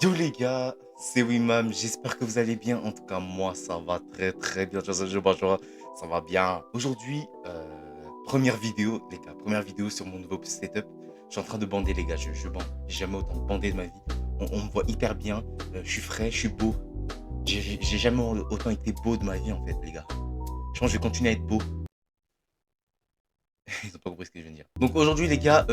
Yo les gars, c'est Wimam, j'espère que vous allez bien. En tout cas, moi, ça va très très bien. Bonjour, ça va bien. Aujourd'hui, première vidéo, les gars, première vidéo sur mon nouveau setup. Je suis en train de bander, les gars, je bande. J'ai jamais autant bandé de ma vie. On me voit hyper bien, je suis frais, je suis beau. J'ai jamais autant été beau de ma vie, en fait, les gars. Je pense que je vais continuer à être beau. Ils ont pas compris ce que je viens de dire. Donc aujourd'hui les gars,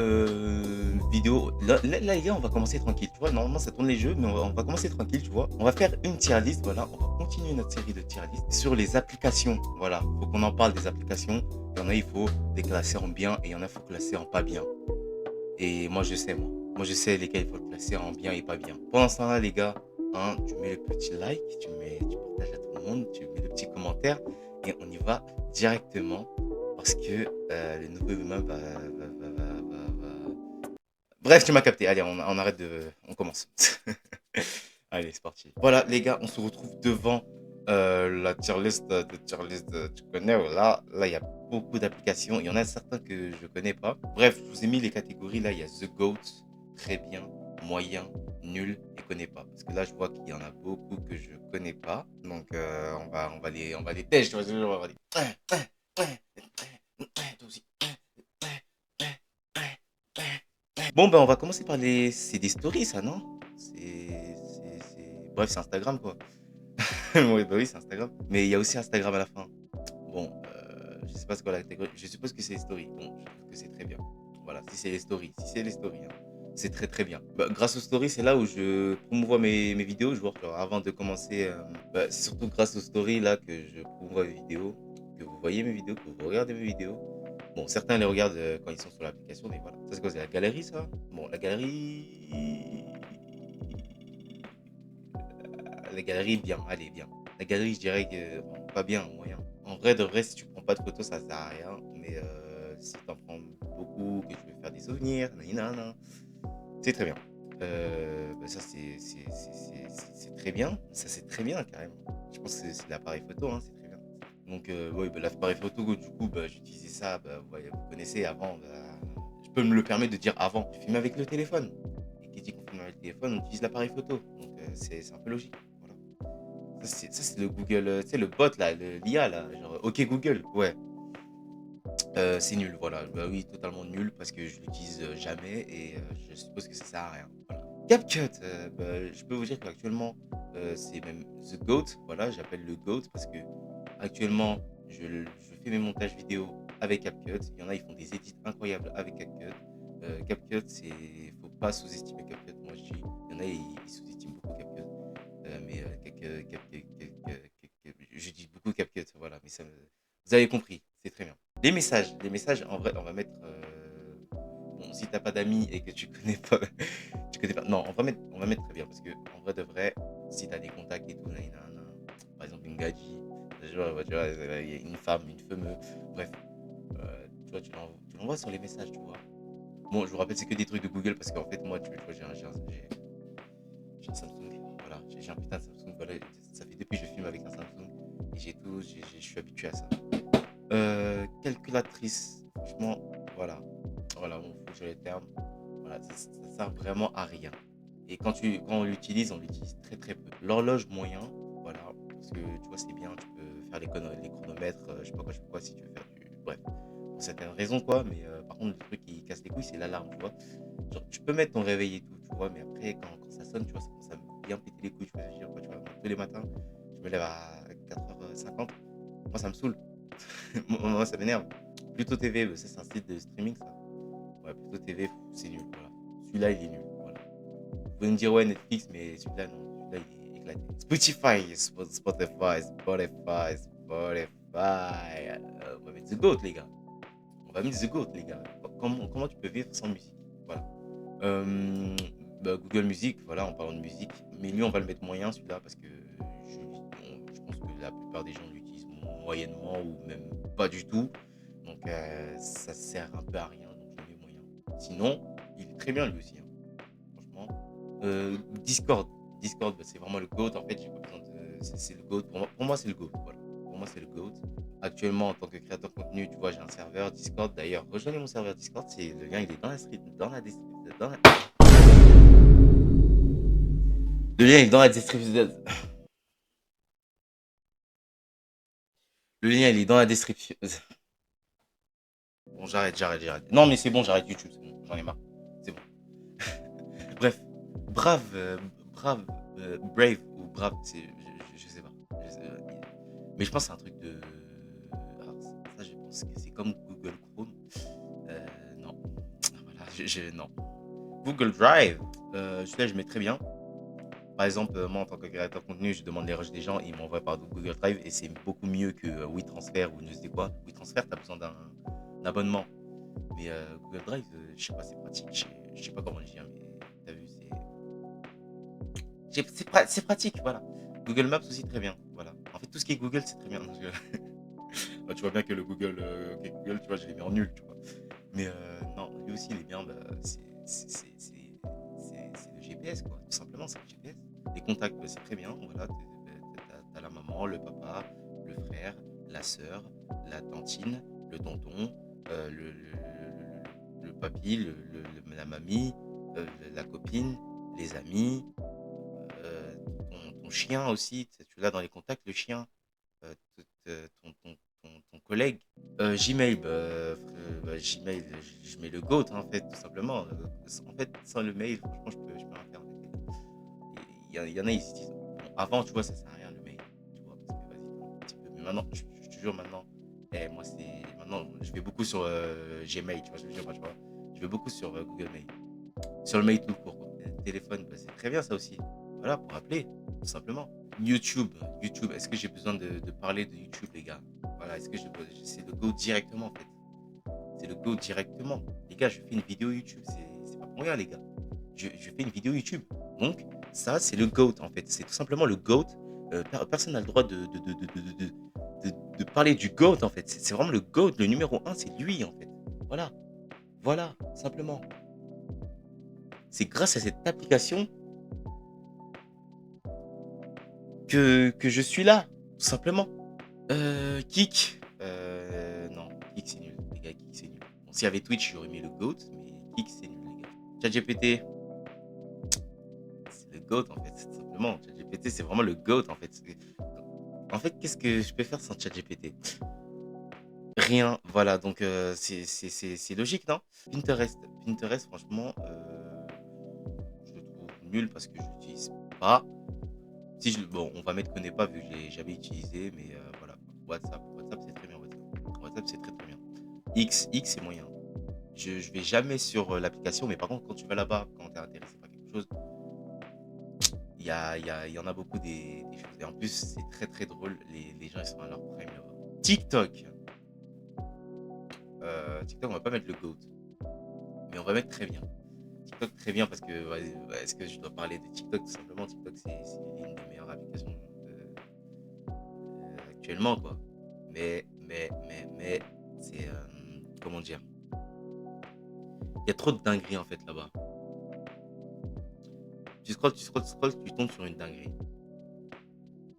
vidéo, là, les gars on va commencer tranquille, tu vois, normalement ça tourne les jeux, mais on va commencer tranquille, tu vois. On va faire une tier list, voilà, on va continuer notre série de tier list sur les applications, voilà. Faut qu'on en parle des applications, il y en a il faut les classer en bien et il y en a il faut classer en pas bien. Et moi je sais, moi je sais lesquels il faut classer en bien et pas bien. Pendant ce temps-là les gars, hein, tu mets le petit like, tu partages à tout le monde, tu mets le petit commentaire et on y va directement parce que le nouveau humain va. Bref, tu m'as capté. Allez, on arrête de. On commence. Allez, c'est parti. Voilà, les gars, on se retrouve devant la tier list tu connais. Là, il y a beaucoup d'applications. Il y en a certains que je connais pas. Bref, je vous ai mis les catégories. Là, il y a The Goat, très bien, moyen, nul et connais pas. Parce que là, je vois qu'il y en a beaucoup que je connais pas. Donc, on va les tester. On va les. Toi aussi. Bon, ben, on va commencer par les. C'est des stories, ça, non? Bref, c'est Instagram, quoi. Oui, bah oui, c'est Instagram. Mais il y a aussi Instagram à la fin. Bon, je sais pas ce qu'on la catégorie. Je suppose que c'est les stories. Bon, je trouve que c'est très bien. Voilà, si c'est les stories. Si c'est les stories, hein, c'est très très bien. Bah, grâce aux stories, c'est là où je promouvois mes vidéos. Je vois, genre, avant de commencer. Bah, c'est surtout grâce aux stories là que je promouvois mes vidéos. Que vous voyez mes vidéos, que vous regardez mes vidéos. Bon, certains les regardent quand ils sont sur l'application, mais voilà. Ça, c'est quoi? C'est la galerie, ça? Bon, la galerie. La galerie, bien. Allez, bien. La galerie, je dirais que bon, pas bien, moyen. En vrai, de vrai, si tu prends pas de photos, ça sert à rien. Mais si tu en prends beaucoup, que tu veux faire des souvenirs, nanana, c'est très bien. Bah, ça, c'est très bien. Ça, c'est très bien, carrément. Je pense que c'est l'appareil photo, hein, c'est très bien. Donc, ouais, bah, l'appareil photo, du coup, bah, j'utilisais ça. Bah, vous connaissez avant. Bah, je peux me le permettre de dire avant. Je filme avec le téléphone. Et qui dit qu'on filme avec le téléphone, on utilise l'appareil photo. Donc, c'est un peu logique. Voilà. Ça, c'est le Google, tu sais, le bot, là, l'IA, là. Genre, OK Google. Ouais. C'est nul, voilà. Bah oui, totalement nul parce que je l'utilise jamais et je suppose que ça sert à rien. Voilà. CapCut, bah, je peux vous dire qu'actuellement, c'est même The GOAT. Voilà, j'appelle le GOAT parce que actuellement, je fais mes montages vidéo avec CapCut. Il y en a, ils font des edits incroyables avec CapCut. CapCut, faut pas sous-estimer CapCut. Moi, je dis, il y en a, ils sous-estiment beaucoup CapCut. Mais je dis beaucoup CapCut, voilà. Mais vous avez compris, c'est très bien. Les messages, en vrai, on va mettre. Bon, si t'as pas d'amis et que tu connais pas, tu connais pas. Non, on va mettre très bien parce que en vrai de vrai, si t'as des contacts et tout, par exemple une gadji, tu vois, il y a une femme, une femme, bref, tu vois, tu l'envoies sur les messages, tu vois. Bon, je vous rappelle, c'est que des trucs de Google parce qu'en fait, moi, tu vois, j'ai un Samsung, voilà, j'ai un putain de Samsung, voilà, ça fait depuis que je filme avec un Samsung et j'ai tout, je suis habitué à ça. Calculatrice, franchement, voilà. Voilà, on fout sur les termes. Voilà, ça sert vraiment à rien. Et quand on l'utilise très très peu. L'horloge moyen, voilà, parce que tu vois, c'est bien, tu peux faire les chronomètres, je sais pas quoi, si tu veux faire du. Bref, pour certaines raisons, quoi, mais par contre, le truc qui casse les couilles, c'est l'alarme, tu vois. Genre, tu peux mettre ton réveil et tout, tu vois, mais après, quand ça sonne, tu vois, ça commence à me bien péter les couilles, tu vois, je veux dire, quoi, tu vois, tous les matins, je me lève à 4h50, moi, ça me saoule. Moi, ça m'énerve. Pluto TV, ça, c'est un site de streaming, ça. Ouais, Pluto TV, c'est nul, voilà. Celui-là, il est nul, voilà. Vous pouvez me dire, ouais, Netflix, mais celui-là, non. Celui-là, il est éclaté. Spotify. On va mettre The Goat, les gars. On va mettre The Goat, les gars. Comment tu peux vivre sans musique? Voilà. Euh, Bah, Google Music, voilà, en parlant de musique. Mais lui, on va le mettre moyen, celui-là, parce que je pense que la plupart des gens l'utilisent moyennement ou même pas du tout. Donc, ça sert un peu à rien, donc je le mets moyen. Sinon, il est très bien lui aussi, hein, franchement. Discord. Discord, bah, c'est vraiment le GOAT. En fait, j'ai pas besoin de. C'est le GOAT. Pour moi, c'est le GOAT. Voilà. Pour moi, c'est le GOAT. Actuellement, en tant que créateur de contenu, tu vois, j'ai un serveur Discord. D'ailleurs, rejoignez mon serveur Discord. Le lien, il est dans la description. Dans la. Le lien est dans la description. Le lien, il est dans la description. Bon, j'arrête. Non, mais c'est bon, j'arrête YouTube, c'est bon, j'en ai marre. C'est bon. Bref, brave, brave, brave ou brave, je sais pas. Mais je pense que c'est un truc de. Alors, ça, je pense que c'est comme Google Chrome. Non. Voilà, non. Google Drive, celui-là, je mets très bien. Par exemple, moi, en tant que créateur de contenu, je demande les rushs des gens, ils m'envoient par Google Drive et c'est beaucoup mieux que WeTransfer ou je sais quoi. WeTransfer, tu as besoin d'un abonnement. Mais Google Drive, je sais pas, c'est pratique. Je sais pas comment le dire, mais t'as vu, c'est pratique, voilà. Google Maps aussi, très bien. Voilà. En fait, tout ce qui est Google, c'est très bien. Bah, tu vois bien que le Google, Google, tu vois, je l'ai mis en nul, tu vois. Mais non, lui aussi, il est bien. Bah, c'est le GPS, quoi. Tout simplement, c'est le GPS. Les contacts, bah, c'est très bien. Voilà, t'as la maman, le papa, le frère, la sœur, la tantine, le tonton, le papy, la mamie, la copine, les amis, ton chien aussi. Tu l'as dans les contacts, le chien, ton collègue. Gmail, Gmail, je mets le GOAT, hein, en fait, tout simplement. En fait, sans le mail, franchement, je peux rien faire avec. Il y en a, ils se disent, bon, avant, tu vois, ça sert à rien le mail, tu vois, parce que vas-y, un petit peu. Mais maintenant, je te jure, maintenant, moi, maintenant, je vais beaucoup sur Gmail, tu vois, tu vois, je vais beaucoup sur Google Mail. Sur le mail tout court, quoi. Téléphone, bah, c'est très bien ça aussi. Voilà, pour appeler, tout simplement. YouTube, YouTube, est-ce que j'ai besoin de parler de YouTube, les gars? Voilà, est-ce que c'est le go directement, en fait. C'est le go directement. Les gars, je fais une vidéo YouTube, c'est pas pour rien, les gars. Je fais une vidéo YouTube. Donc, ça, c'est le GOAT, en fait. C'est tout simplement le GOAT. Personne n'a le droit de parler du GOAT, en fait. C'est vraiment le GOAT, le numéro un, c'est lui, en fait. Voilà, voilà, simplement. C'est grâce à cette application que je suis là, tout simplement. Kik, non, Kik c'est nul, les gars, Kik c'est nul. Bon, s'il y avait Twitch, j'aurais mis le GOAT, mais Kik c'est nul, les gars. ChatGPT, c'est le GOAT en fait, tout simplement. ChatGPT, c'est vraiment le GOAT en fait. En fait, qu'est-ce que je peux faire sans ChatGPT? Rien, voilà, donc c'est logique, non? Pinterest, Pinterest, franchement, je le trouve nul parce que je l'utilise pas. Si je, bon, on va mettre connaît pas vu que je l'ai jamais utilisé, mais voilà. WhatsApp c'est très bien. WhatsApp c'est très très bien. X c'est moyen. Je vais jamais sur l'application, mais par contre quand tu vas là-bas, quand tu es intéressé par quelque chose, il y en a beaucoup des choses. Et en plus c'est très très drôle. Les gens ils sont à leur prime là-bas. TikTok. TikTok on va pas mettre le GOAT, mais on va mettre très bien. TikTok très bien parce que est-ce que je dois parler de TikTok tout simplement? TikTok c'est l'une des meilleures applications actuellement, quoi. Mais, c'est. Comment dire? Il y a trop de dingueries, en fait, là-bas. Tu tombes sur une dinguerie.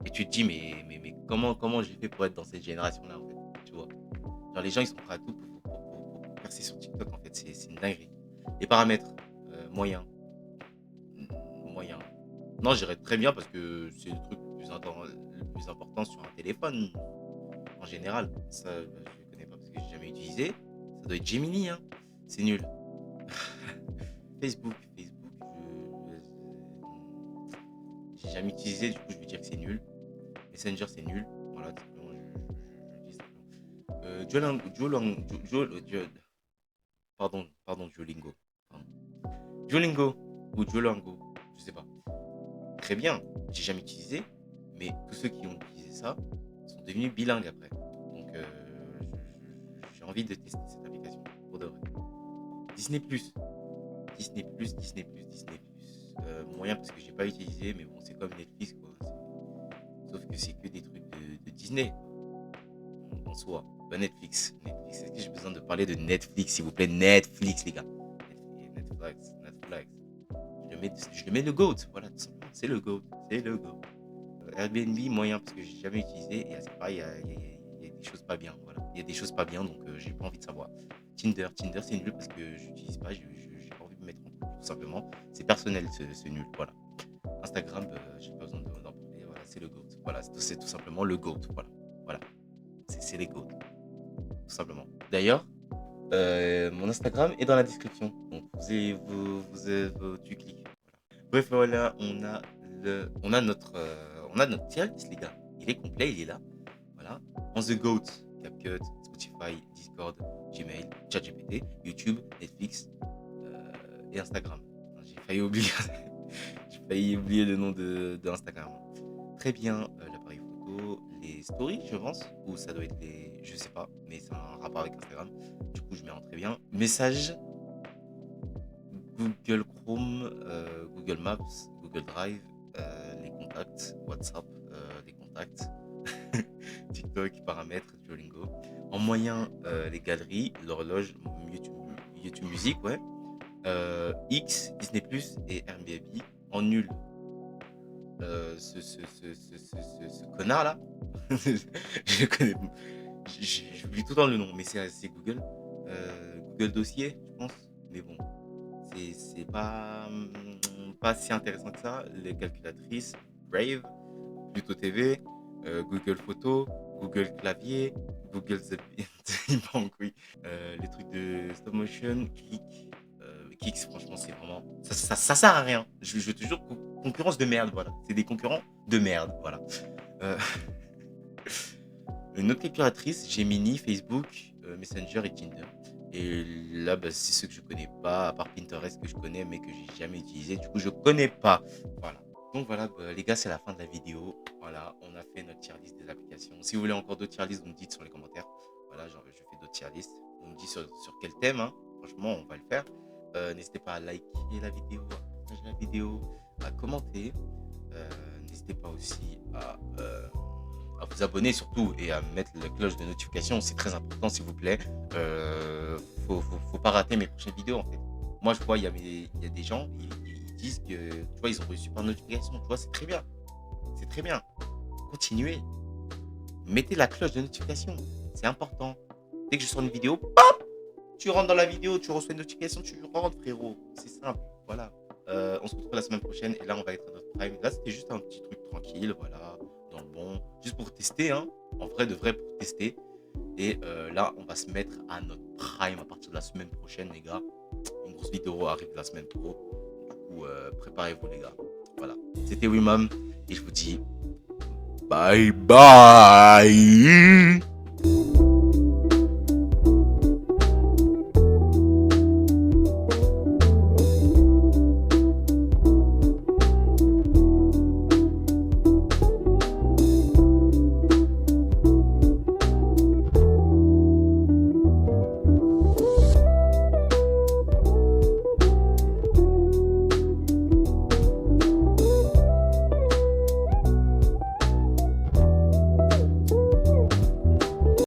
Et tu te dis, mais comment j'ai fait pour être dans cette génération-là, en fait? Tu vois? Genre, les gens, ils sont prêts à tout pour percer sur TikTok, en fait. C'est une dinguerie. Les paramètres, moyen. Moyen. Non, j'irais très bien parce que c'est le truc le plus important sur un téléphone, en général. Ça, je ne connais pas parce que j'ai jamais utilisé. Ça doit être Gemini, hein. C'est nul. Facebook, j'ai jamais utilisé, du coup je vais dire que c'est nul. Messenger c'est nul. Voilà, tout simplement, je dis simplement. Pardon, Duolingo. Pardon. Duolingo ou Duolingo, je sais pas. Très bien, j'ai jamais utilisé, mais tous ceux qui ont utilisé ça sont devenus bilingues après. Donc j'ai envie de tester cette application pour de vrai. Disney Plus, Disney Plus. Moyen parce que j'ai pas utilisé, mais bon, c'est comme Netflix quoi. Sauf que c'est que des trucs de Disney en soi. Pas Netflix. Netflix. Est-ce que j'ai besoin de parler de Netflix, s'il vous plaît? Netflix, les gars. Netflix. Je le mets le GOAT. Voilà, tout simplement. C'est le GOAT. C'est le GOAT. Airbnb, moyen parce que j'ai jamais utilisé. Et à ce pareil, il y a des choses pas bien. Voilà. Il y a des choses pas bien, donc j'ai pas envie de savoir. Tinder, c'est nul parce que j'utilise pas. J'ai pas envie de me mettre en couple, tout simplement. C'est personnel, ce nul. Voilà. Instagram, j'ai pas besoin d'en parler. Voilà, c'est le GOAT. Voilà, c'est tout simplement le GOAT. Voilà, voilà. C'est les GOAT, tout simplement. D'ailleurs, mon Instagram est dans la description. Donc, tu cliques. Voilà. Bref, voilà, on a notre tier list, les gars. Il est complet, il est là. Voilà. On the GOAT, CapCut, Spotify, Discord, Gmail, ChatGPT, YouTube, Netflix et Instagram. J'ai failli oublier, j'ai failli oublier le nom de Instagram. Très bien, l'appareil photo, les stories, je pense, ou ça doit être les, je sais pas, mais c'est un rapport avec Instagram. Du coup, je mets en très bien. Message, Google Chrome, Google Maps, Google Drive, les contacts, WhatsApp, les contacts, TikTok, paramètres, Duolingo. En moyen, les galeries, l'horloge, YouTube Music, ouais. X, Disney+, et Airbnb. En nul, ce connard là, je le connais, j'oublie tout le temps le nom, mais c'est Google. Google Dossier, je pense. Mais bon, c'est pas si intéressant que ça. Les calculatrices, Brave, Pluto TV, Google Photo, Google Clavier, Google Bank, oui. Les trucs de stop motion, Kicks, franchement, c'est vraiment. Ça sert à rien. Je te jure, concurrence de merde, voilà. C'est des concurrents de merde, voilà. Euh, Une autre calculatrice, Gemini, Facebook, Messenger et Tinder. Et là, bah, c'est ceux que je connais pas, à part Pinterest que je connais, mais que j'ai jamais utilisé. Du coup, je connais pas. Voilà. Donc voilà, bah, les gars, c'est la fin de la vidéo. Voilà, on a fait notre tier list des applications. Si vous voulez encore d'autres tier lists, vous me dites sur les commentaires. Voilà, genre, je fais d'autres tier lists. On me dit sur quel thème, hein. Franchement, on va le faire. N'hésitez pas à liker la vidéo, à partager la vidéo, à commenter. N'hésitez pas aussi à vous abonner surtout et à mettre la cloche de notification. C'est très important, s'il vous plaît. Faut pas rater mes prochaines vidéos, en fait. Moi, je vois, il y a des gens, ils disent que, tu vois, ils ont reçu par notification. Tu vois, c'est très bien. C'est très bien. Continuez. Mettez la cloche de notification. C'est important. Dès que je sors une vidéo, pop, tu rentres dans la vidéo, tu reçois une notification, tu rentres, frérot. C'est simple. Voilà. On se retrouve la semaine prochaine et là, on va être à notre prime. Là, c'était juste un petit truc tranquille, voilà, dans le bon. Juste pour tester, hein. En vrai, de vrai, pour tester. Et là, on va se mettre à notre prime à partir de la semaine prochaine, les gars. Une grosse vidéo arrive la semaine pro. Du coup, préparez-vous, les gars. Voilà. C'était Wimam et je vous dis bye bye.